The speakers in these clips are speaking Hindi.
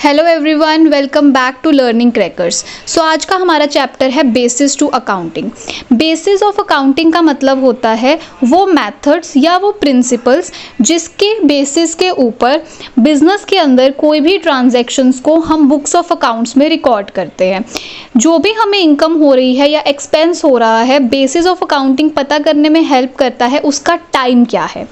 Hello everyone, welcome back to learning crackers. So आज का हमारा चैप्टर है basis to accounting. Basis of accounting का मतलब होता है वो मेथड्स या वो प्रिंसिपल्स जिसके बेसिस के ऊपर बिजनेस के अंदर कोई भी ट्रांजैक्शंस को हम बुक्स ऑफ अकाउंट्स में रिकॉर्ड करते हैं। जो भी हमें इनकम हो रही है या एक्सपेंस हो रहा है, बेसिस ऑफ अकाउंटिंग पता करने में हेल्प करता है उसका टाइम क्या है।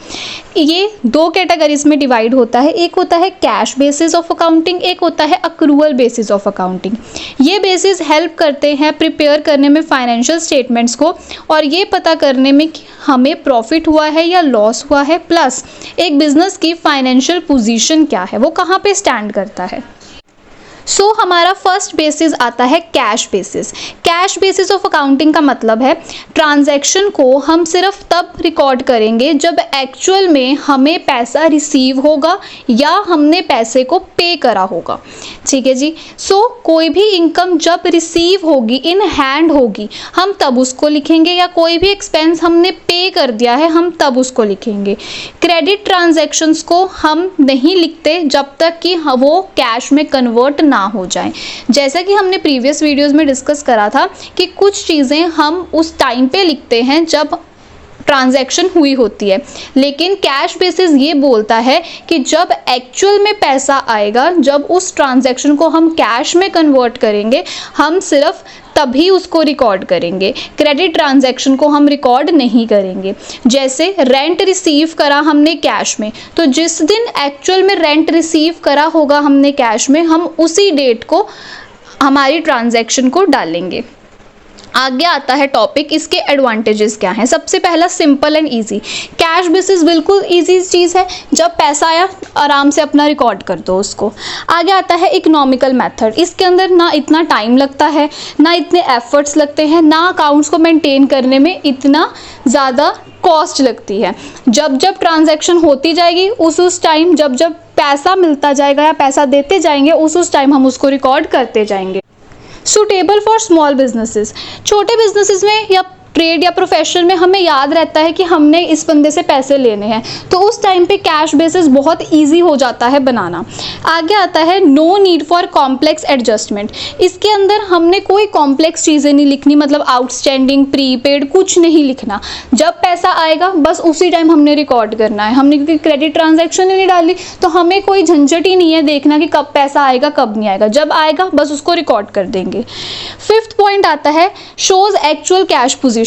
ये दो कैटेगरीज में डिवाइड होता है, एक होता है कैश बेसिस ऑफ अकाउंटिंग, एक होता है अक्रूवल बेसिस ऑफ अकाउंटिंग। ये बेसिस हेल्प करते हैं प्रिपेयर करने में फाइनेंशियल स्टेटमेंट्स को और ये पता करने में कि हमें प्रॉफिट हुआ है या लॉस हुआ है, प्लस एक बिजनेस की फाइनेंशियल पोजीशन क्या है, वो कहाँ पे स्टैंड करता है। सो हमारा फर्स्ट बेसिस आता है cash basis. Cash basis of accounting का मतलब है ट्रांजैक्शन को हम सिर्फ तब रिकॉर्ड करेंगे जब एक्चुअल में हमें पैसा रिसीव होगा या हमने पैसे को पे करा होगा। ठीक है जी। सो कोई भी इनकम जब रिसीव होगी, इन हैंड होगी, हम तब उसको लिखेंगे, या कोई भी एक्सपेंस हमने पे कर दिया है हम तब उसको लिखेंगे। क्रेडिट ट्रांजैक्शंस को हम नहीं लिखते जब तक कि वो कैश में कन्वर्ट ना हो जाए। जैसा कि हमने प्रीवियस वीडियोस में डिस्कस करा था कि कुछ चीज़ें हम उस टाइम पे लिखते हैं जब ट्रांजैक्शन हुई होती है, लेकिन कैश बेसिस ये बोलता है कि जब एक्चुअल में पैसा आएगा, जब उस ट्रांजैक्शन को हम कैश में कन्वर्ट करेंगे, हम सिर्फ तभी उसको रिकॉर्ड करेंगे। क्रेडिट ट्रांजैक्शन को हम रिकॉर्ड नहीं करेंगे। जैसे रेंट रिसीव करा हमने कैश में, तो जिस दिन एक्चुअल में रेंट रिसीव करा होगा हमने कैश में, हम उसी डेट को हमारी ट्रांजैक्शन को डालेंगे। आगे आता है टॉपिक, इसके एडवांटेजेस क्या हैं। सबसे पहला simple and easy. Cash basis बिल्कुल इजी चीज़ है, जब पैसा आया आराम से अपना रिकॉर्ड कर दो उसको। आगे आता है इकोनॉमिकल मेथड। इसके अंदर ना इतना टाइम लगता है, ना इतने एफर्ट्स लगते हैं, ना अकाउंट्स को मेंटेन करने में इतना ज़्यादा कॉस्ट लगती है। जब जब ट्रांजैक्शन होती जाएगी उस टाइम, जब जब पैसा मिलता जाएगा या पैसा देते जाएंगे उस टाइम हम उसको रिकॉर्ड करते जाएंगे। Suitable for small businesses. छोटे बिजनेसेस में या ट्रेड या प्रोफेशन में हमें याद रहता है कि हमने इस बंदे से पैसे लेने हैं, तो उस टाइम पे कैश बेसिस बहुत इजी हो जाता है बनाना। आगे आता है no need for complex adjustment. इसके अंदर हमने कोई कॉम्प्लेक्स चीज़ें नहीं लिखनी, मतलब आउटस्टैंडिंग, प्रीपेड कुछ नहीं लिखना। जब पैसा आएगा बस उसी टाइम हमने रिकॉर्ड करना है। हमने क्योंकि क्रेडिट ट्रांजैक्शन ही नहीं डाली तो हमें कोई झंझट ही नहीं है देखना कि कब पैसा आएगा कब नहीं आएगा। जब आएगा बस उसको रिकॉर्ड कर देंगे। फिफ्थ पॉइंट आता है शोज एक्चुअल कैश पोजीशन।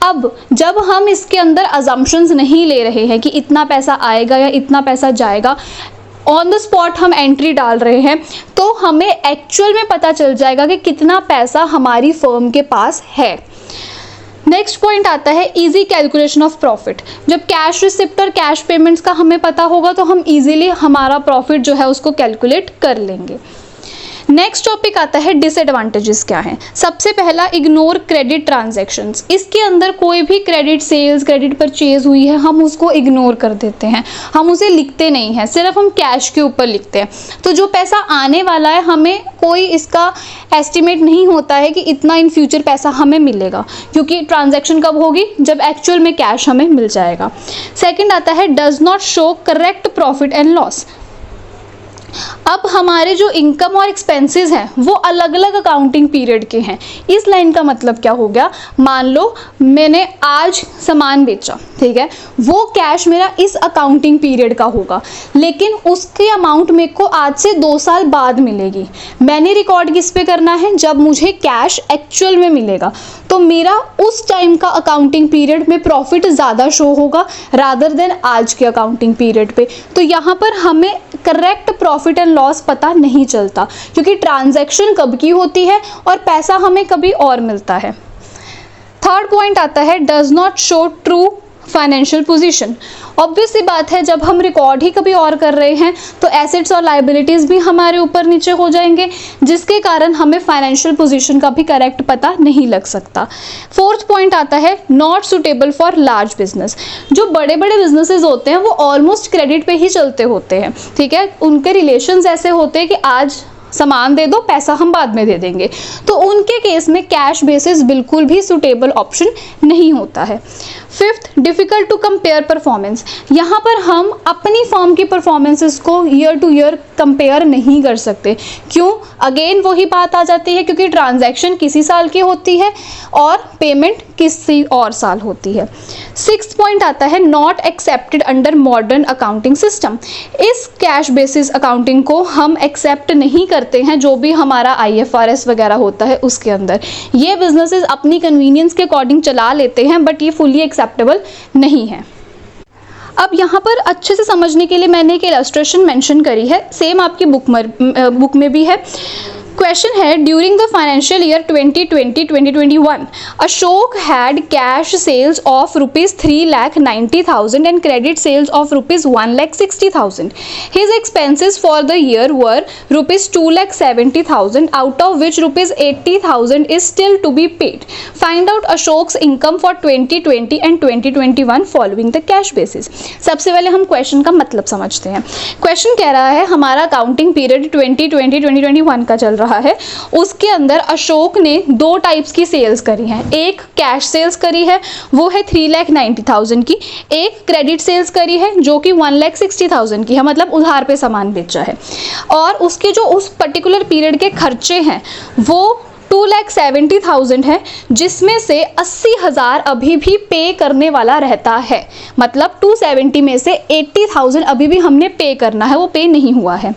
अब जब हम इसके अंदर अजम्पशंस नहीं ले रहे हैं कि इतना पैसा आएगा या इतना पैसा जाएगा, ऑन द स्पॉट हम एंट्री डाल रहे हैं, तो हमें एक्चुअल में पता चल जाएगा कि कितना पैसा हमारी फर्म के पास है। नेक्स्ट पॉइंट आता है इजी कैलकुलेशन ऑफ प्रॉफिट। जब कैश रिसिप्ट और कैश पेमेंट्स का हमें पता होगा तो हम इजीली हमारा प्रॉफिट जो है उसको कैलकुलेट कर लेंगे। नेक्स्ट टॉपिक आता है डिसएडवांटेजेस क्या हैं। सबसे पहला, इग्नोर क्रेडिट ट्रांजैक्शंस। इसके अंदर कोई भी क्रेडिट सेल्स, क्रेडिट परचेज हुई है, हम उसको इग्नोर कर देते हैं, हम उसे लिखते नहीं हैं, सिर्फ हम कैश के ऊपर लिखते हैं। तो जो पैसा आने वाला है हमें कोई इसका एस्टिमेट नहीं होता है कि इतना इन फ्यूचर पैसा हमें मिलेगा, क्योंकि ट्रांजैक्शन कब होगी, जब एक्चुअल में कैश हमें मिल जाएगा। सेकेंड आता है does not show correct profit and loss. अब हमारे जो इनकम और एक्सपेंसेस हैं वो अलग अलग अकाउंटिंग पीरियड के हैं। इस लाइन का मतलब क्या हो गया, मान लो मैंने आज सामान बेचा, ठीक है, वो कैश मेरा इस अकाउंटिंग पीरियड का होगा, लेकिन उसकी अमाउंट मेरे को आज से 2 साल बाद मिलेगी। मैंने रिकॉर्ड किस पे करना है, जब मुझे कैश एक्चुअल में मिलेगा, तो मेरा उस टाइम का अकाउंटिंग पीरियड में प्रॉफिट ज़्यादा शो होगा रादर देन आज के अकाउंटिंग पीरियड पे। तो यहाँ पर हमें करेक्ट प्रॉफिट एंड लॉस पता नहीं चलता, क्योंकि ट्रांजैक्शन कब की होती है और पैसा हमें कभी और मिलता है। थर्ड पॉइंट आता है does not show true financial position. Obvious सी बात है, जब हम रिकॉर्ड ही कभी और कर रहे हैं तो एसेट्स और लायबिलिटीज़ भी हमारे ऊपर नीचे हो जाएंगे, जिसके कारण हमें फाइनेंशियल पोजीशन का भी करेक्ट पता नहीं लग सकता। फोर्थ पॉइंट आता है not suitable for large business. जो बड़े बड़े बिजनेसेस होते हैं वो ऑलमोस्ट क्रेडिट पे ही चलते होते हैं, ठीक है, उनके रिलेशंस ऐसे होते हैं कि आज सामान दे दो, पैसा हम बाद में दे देंगे, तो उनके केस में कैश बेसिस बिल्कुल भी सुटेबल ऑप्शन नहीं होता है। Fifth, difficult to compare performance. यहाँ पर हम अपनी फर्म की परफॉर्मेंसेस को ईयर टू ईयर कंपेयर नहीं कर सकते। क्यों? अगेन वही बात आ जाती है, क्योंकि ट्रांजैक्शन किसी साल की होती है और पेमेंट किसी और साल होती है। सिक्स्थ पॉइंट आता है not accepted under modern accounting system. इस कैश बेसिस अकाउंटिंग को हम एक्सेप्ट नहीं करते हैं, जो भी हमारा IFRS वगैरह होता है उसके अंदर। ये बिजनेसेस अपनी कन्वीनियंस के अकॉर्डिंग चला लेते हैं, बट ये फुली एक्सेप्टेबल नहीं है। अब यहाँ पर अच्छे से समझने के लिए मैंने एक इलस्ट्रेशन मेंशन करी है, सेम आपकी बुक में भी है। क्वेश्चन है, during the financial year 2020-2021 Ashok had cash sales of ₹3,90,000 and credit sales of ₹1,60,000. His expenses for the year were ₹2,70,000, out of which ₹80,000 is still to be paid. Find out Ashok's income for 2020 and 2021 following the cash basis. सबसे पहले हम क्वेश्चन का मतलब समझते हैं। क्वेश्चन कह रहा है हमारा अकाउंटिंग पीरियड 2020-2021 का चल रहा है, उसके अंदर अशोक ने दो टाइप्स की सेल्स करी हैं। एक कैश सेल्स करी है, वो है 3,90,000 की। एक क्रेडिट सेल्स करी है जो कि 1,60,000 की है, मतलब उधार पे सामान बेचा है। और उसके जो उस पर्टिकुलर पीरियड के खर्चे हैं वो 2,70,000 है, जिसमें से 80,000 अभी भी पे करने वाला रहता है। मतलब 270 में से 80,000 अभी भी हमने पे करना है, वो पे नहीं हुआ है।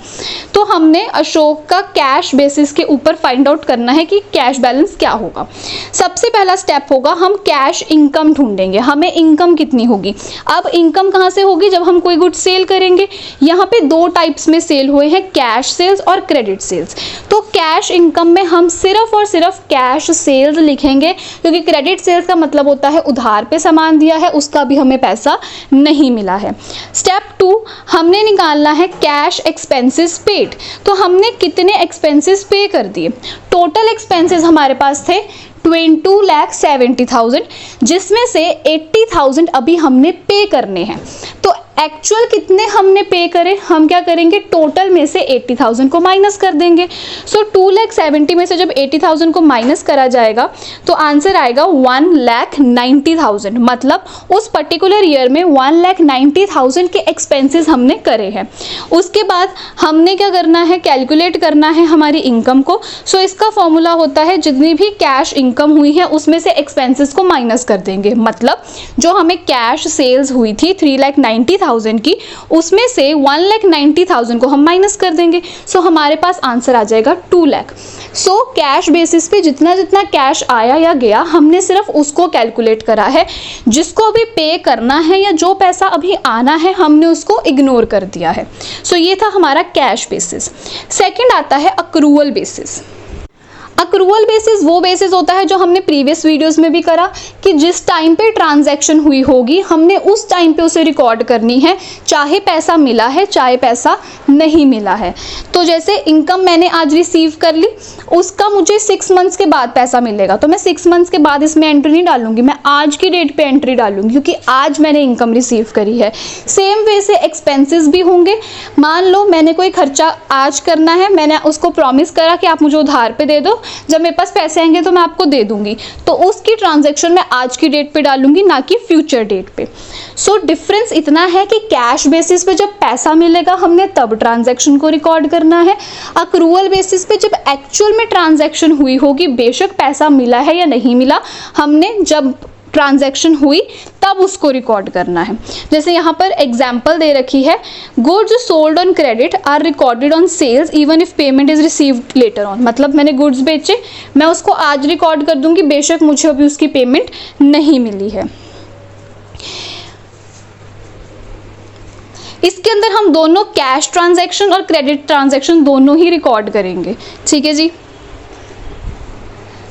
तो हमने अशोक का कैश बेसिस के ऊपर फाइंड आउट करना है कि कैश बैलेंस क्या होगा। सबसे पहला स्टेप होगा हम कैश इनकम ढूंढेंगे, हमें इनकम कितनी होगी। अब इनकम कहाँ से होगी? जब हम कोई गुड सेल करेंगे। यहाँ पे दो टाइप्स में सेल हुए हैं, कैश सेल्स और क्रेडिट सेल्स। तो कैश इनकम में हम सिर्फ और सिर्फ कैश सेल्स लिखेंगे, क्योंकि क्रेडिट सेल्स का मतलब होता है उधार पे सामान दिया है, उसका भी हमें पैसा नहीं मिला है। स्टेप 2, हमने निकालना है कैश एक्सपेंसेस पेड। तो हमने कितने एक्सपेंसेस पे कर दिए? टोटल एक्सपेंसेस हमारे पास थे 2,70,000, जिसमें से 80,000 अभी हमने पे करने हैं। तो एक्चुअल कितने हमने पे करे? हम क्या करेंगे, टोटल में से 80,000 को माइनस कर देंगे। सो 2,70,000 में से जब 80,000 को माइनस करा जाएगा तो आंसर आएगा 1,90,000। मतलब उस पर्टिकुलर ईयर में 1,90,000 के एक्सपेंसेस हमने करे हैं। उसके बाद हमने क्या करना है, कैलकुलेट करना है हमारी इनकम को। सो इसका फॉर्मूला होता है जितनी भी कैश इनकम हुई है उसमें से एक्सपेंसेस को माइनस कर देंगे। मतलब जो हमें कैश सेल्स हुई थी 3,90,000 की, उसमें से 1,90,000 को हम माइनस कर देंगे। सो हमारे पास आंसर आ जाएगा 2 लाख। सो कैश बेसिस पे जितना जितना कैश आया या गया हमने सिर्फ उसको कैलकुलेट करा है, जिसको अभी पे करना है या जो पैसा अभी आना है हमने उसको इग्नोर कर दिया है। सो ये था हमारा कैश बेसिस। सेकंड आता है अक्रूवल बेसिस। अक्रूवल बेसिस वो बेसिस होता है जो हमने प्रीवियस वीडियोस में भी करा कि जिस टाइम पे ट्रांजैक्शन हुई होगी हमने उस टाइम पे उसे रिकॉर्ड करनी है, चाहे पैसा मिला है चाहे पैसा नहीं मिला है। तो जैसे इनकम मैंने आज रिसीव कर ली, उसका मुझे 6 मंथ्स के बाद पैसा मिलेगा, तो मैं 6 मंथ्स के बाद इसमें एंट्री नहीं डालूंगी, मैं आज की डेट पे एंट्री डालूंगी क्योंकि आज मैंने इनकम रिसीव करी है। सेम वे से एक्सपेंसेस भी होंगे। मान लो मैंने कोई खर्चा आज करना है, मैंने उसको प्रॉमिस करा कि आप मुझे उधार पे दे दो, जब मेरे पास पैसे आएंगे तो मैं आपको दे दूंगी, तो उसकी ट्रांजैक्शन मैं आज की डेट पे डालूंगी, ना कि फ्यूचर डेट पे। सो डिफरेंस इतना है कि कैश बेसिस पे जब पैसा मिलेगा हमने तब ट्रांजैक्शन को रिकॉर्ड करना है। अक्रूवल बेसिस पे जब एक्चुअल में ट्रांजैक्शन हुई होगी, बेशक पैसा मिला है या नहीं मिला, हमने जब ट्रांजैक्शन हुई तब उसको रिकॉर्ड करना है। जैसे यहाँ पर एग्जाम्पल दे रखी है, goods sold on credit are recorded on sales even if payment is received later on. मतलब मैंने गुड्स बेचे, मैं उसको आज रिकॉर्ड कर दूंगी, बेशक मुझे अभी उसकी पेमेंट नहीं मिली है। इसके अंदर हम दोनों कैश ट्रांजैक्शन और क्रेडिट ट्रांजैक्शन दोनों ही रिकॉर्ड करेंगे। ठीक है जी।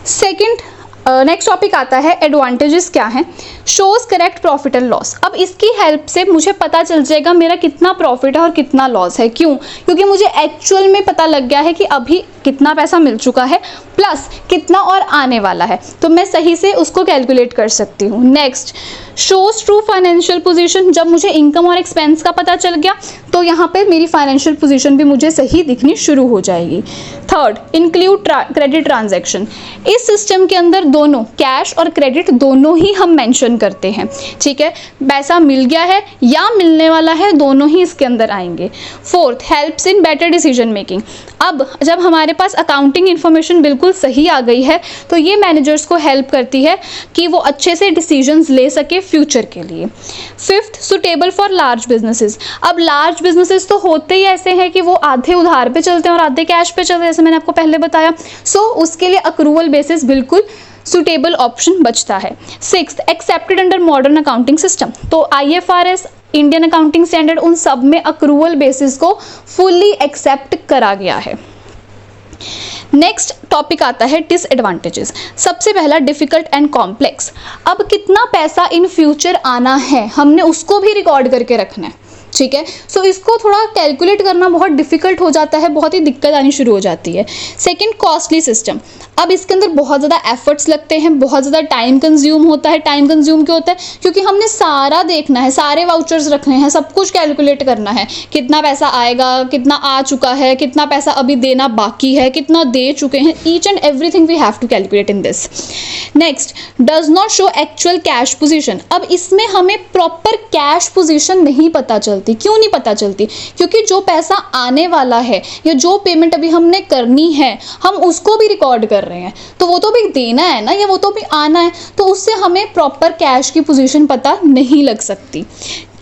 सेकंड नेक्स्ट टॉपिक आता है एडवांटेजेस क्या हैं। Shows correct profit and loss. अब इसकी हेल्प से मुझे पता चल जाएगा मेरा कितना प्रॉफिट है और कितना लॉस है। क्यों? क्योंकि मुझे एक्चुअल में पता लग गया है कि अभी कितना पैसा मिल चुका है प्लस कितना और आने वाला है, तो मैं सही से उसको कैलकुलेट कर सकती हूँ। Next, shows true financial position. जब मुझे इनकम और एक्सपेंस का पता चल गया तो यहाँ पे मेरी फाइनेंशियल पोजीशन भी मुझे सही दिखनी शुरू हो जाएगी। Third, include credit transaction. इस सिस्टम के अंदर दोनों कैश और क्रेडिट दोनों ही हम मेंशन मेंशन करते हैं, ठीक है। पैसा मिल गया है या मिलने वाला है, दोनों ही इसके अंदर आएंगे। Fourth, helps in better decision making. अब जब हमारे पास अकाउंटिंग इन्फॉर्मेशन बिल्कुल सही आ गई है तो ये मैनेजर्स को हेल्प करती है कि वो अच्छे से डिसीजंस ले सके फ्यूचर के लिए। Fifth, suitable for large businesses. अब लार्ज बिजनेसेस तो होते ही ऐसे हैं कि वो आधे उधार पे चलते हैं और आधे कैश पे चलते हैं, जैसे मैंने आपको पहले बताया। सो उसके लिए अक्रूवल बेसिस बिल्कुल सुटेबल ऑप्शन बचता है। Sixth, accepted under modern accounting system. तो IFRS, इंडियन अकाउंटिंग स्टैंडर्ड, उन सब में अक्रूवल बेसिस को फुल्ली एक्सेप्ट करा गया है। नेक्स्ट टॉपिक आता है डिसएडवांटेजेस। सबसे पहला, डिफिकल्ट एंड कॉम्प्लेक्स। अब कितना पैसा इन फ्यूचर आना है हमने उसको भी रिकॉर्ड करके रखना है, ठीक है। सो इसको थोड़ा कैलकुलेट करना बहुत डिफिकल्ट हो जाता है, बहुत ही दिक्कत आनी शुरू हो जाती है। Second, costly system. अब इसके अंदर बहुत ज़्यादा एफर्ट्स लगते हैं, बहुत ज़्यादा टाइम कंज्यूम होता है। टाइम कंज्यूम क्यों होता है? क्योंकि हमने सारा देखना है, सारे वाउचर्स रखने हैं, सब कुछ कैलकुलेट करना है, कितना पैसा आएगा, कितना आ चुका है, कितना पैसा अभी देना बाकी है, कितना दे चुके हैं। Each and everything we have to calculate in this. Next, does not show actual cash position. अब इसमें हमें प्रॉपर कैश पोजीशन नहीं पता चलती। क्यों नहीं पता चलती? क्योंकि जो पैसा आने वाला है या जो पेमेंट अभी हमने करनी है, हम उसको भी रिकॉर्ड कर रहे हैं, तो वो तो भी देना है ना, या वो तो भी आना है, तो उससे हमें प्रॉपर कैश की पोजीशन पता नहीं लग सकती।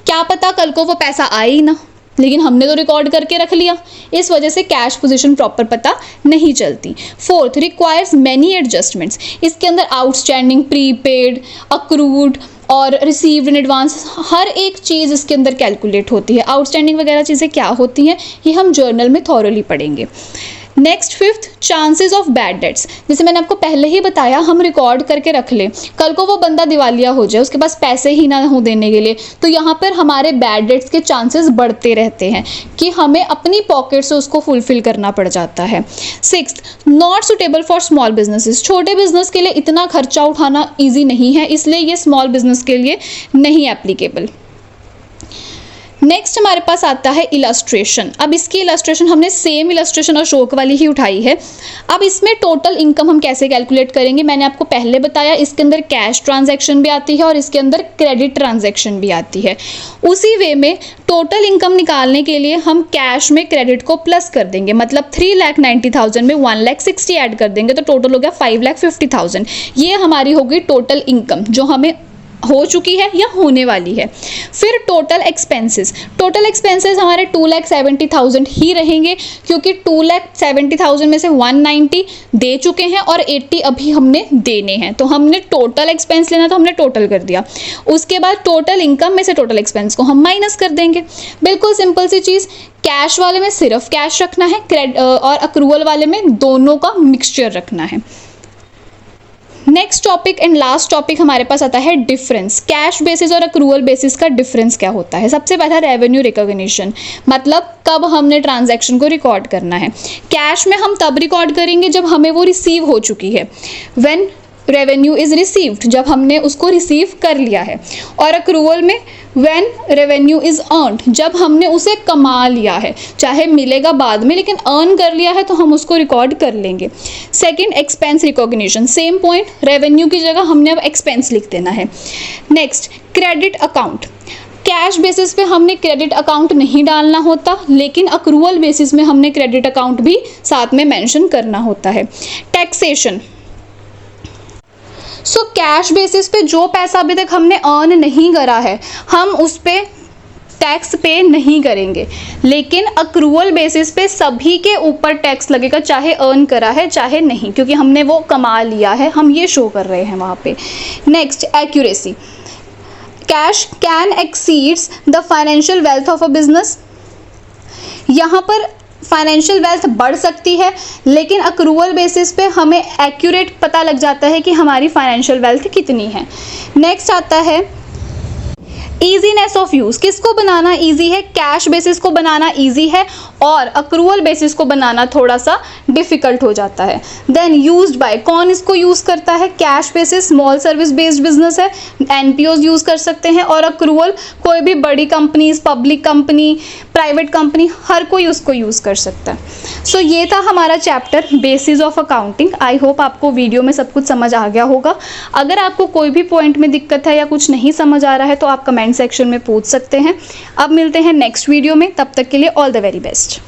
क्या पता कल को वो पैसा आए ही ना, लेकिन हमने तो रिकॉर्ड करके रख लिया, इस वजह से कैश पोजीशन प्रॉपर पता नहीं चलती। Fourth, requires many adjustments. इसके अंदर आउटस्टैंडिंग, प्रीपेड, अक्रूड और रिसीव्ड इन एडवांस, हर एक चीज़ इसके अंदर कैलकुलेट होती है। आउटस्टैंडिंग वगैरह चीज़ें क्या होती हैं ये हम जर्नल में थॉरोली पढ़ेंगे। Next, fifth, chances of bad debts. जैसे मैंने आपको पहले ही बताया, हम रिकॉर्ड करके रख लें, कल को वो बंदा दिवालिया हो जाए, उसके पास पैसे ही ना हो देने के लिए, तो यहाँ पर हमारे बैड डेट्स के चांसेस बढ़ते रहते हैं कि हमें अपनी पॉकेट से उसको फुलफिल करना पड़ जाता है। Sixth, not suitable for small businesses. छोटे बिजनेस के लिए इतना खर्चा उठाना ईजी नहीं है, इसलिए ये स्मॉल बिजनेस के लिए नहीं एप्लीकेबल। नेक्स्ट हमारे पास आता है इलस्ट्रेशन। अब इसकी इलस्ट्रेशन हमने सेम इलस्ट्रेशन अशोक वाली ही उठाई है। अब इसमें टोटल इनकम हम कैसे कैलकुलेट करेंगे, मैंने आपको पहले बताया। इसके अंदर कैश ट्रांजैक्शन भी आती है और इसके अंदर क्रेडिट ट्रांजैक्शन भी आती है। उसी वे में टोटल इनकम निकालने के लिए हम कैश में क्रेडिट को प्लस कर देंगे, मतलब 3,90,000 में 1,60,000 ऐड कर देंगे, तो टोटल हो गया 5,50,000। ये हमारी होगी टोटल इनकम जो हमें हो चुकी है या होने वाली है। फिर टोटल एक्सपेंसेस। टोटल एक्सपेंसेस हमारे 2,70,000 ही रहेंगे, क्योंकि 2,70,000 में से 190 दे चुके हैं और 80 अभी हमने देने हैं, तो हमने टोटल एक्सपेंस लेना, तो हमने टोटल कर दिया। उसके बाद टोटल इनकम में से टोटल एक्सपेंस को हम माइनस कर देंगे। बिल्कुल सिंपल सी चीज़। कैश वाले में सिर्फ कैश रखना है, और अक्रूवल वाले में दोनों का मिक्सचर रखना है। Next topic and last topic हमारे पास आता है डिफरेंस। कैश बेसिस और अक्रूवल बेसिस का डिफरेंस क्या होता है? सबसे पहला, रेवेन्यू रिकॉग्निशन, मतलब कब हमने ट्रांजैक्शन को रिकॉर्ड करना है। कैश में हम तब रिकॉर्ड करेंगे जब हमें वो रिसीव हो चुकी है, व्हेन रेवेन्यू इज रिसीव्ड, जब हमने उसको रिसीव कर लिया है। और अक्रूवल में व्हेन रेवेन्यू इज अर्न्ड, जब हमने उसे कमा लिया है, चाहे मिलेगा बाद में, लेकिन अर्न कर लिया है तो हम उसको रिकॉर्ड कर लेंगे। Second, expense recognition, same point, revenue की जगह हमने अब एक्सपेंस लिख देना है। Next, credit account. Cash basis पे हमने क्रेडिट अकाउंट नहीं डालना होता, लेकिन अक्रूवल बेसिस में हमने क्रेडिट अकाउंट भी साथ में मेंशन करना होता है। टैक्सेशन। सो कैश बेसिस पे जो पैसा अभी तक हमने अर्न नहीं करा है, हम उस पर टैक्स पे नहीं करेंगे, लेकिन अक्रूवल बेसिस पे सभी के ऊपर टैक्स लगेगा, चाहे अर्न करा है चाहे नहीं, क्योंकि हमने वो कमा लिया है, हम ये शो कर रहे हैं वहाँ पे। Next, accuracy. Cash can exceeds the financial wealth of a business. यहाँ पर फाइनेंशियल वेल्थ बढ़ सकती है, लेकिन अक्रूवल बेसिस पे हमें एक्यूरेट पता लग जाता है कि हमारी फाइनेंशियल वेल्थ कितनी है। नेक्स्ट आता है ईजीनेस ऑफ यूज, किसको बनाना ईजी है? कैश बेसिस को बनाना ईजी है और अक्रूवल बेसिस को बनाना थोड़ा सा डिफिकल्ट हो जाता है। देन यूज्ड बाय, कौन इसको यूज करता है? Cash basis small service based business है, एनपीओज यूज कर सकते हैं, और अक्रूवल कोई भी बड़ी companies, public company, private company, हर कोई उसको यूज कर सकता है। सो ये था हमारा chapter basis of accounting. I hope आपको वीडियो में सब कुछ समझ आ गया होगा। अगर आपको कोई भी पॉइंट में दिक्कत है या कुछ नहीं समझ आ रहा है तो आप कमेंट सेक्शन में पूछ सकते हैं। अब मिलते हैं नेक्स्ट वीडियो में, तब तक के लिए ऑल द वेरी बेस्ट।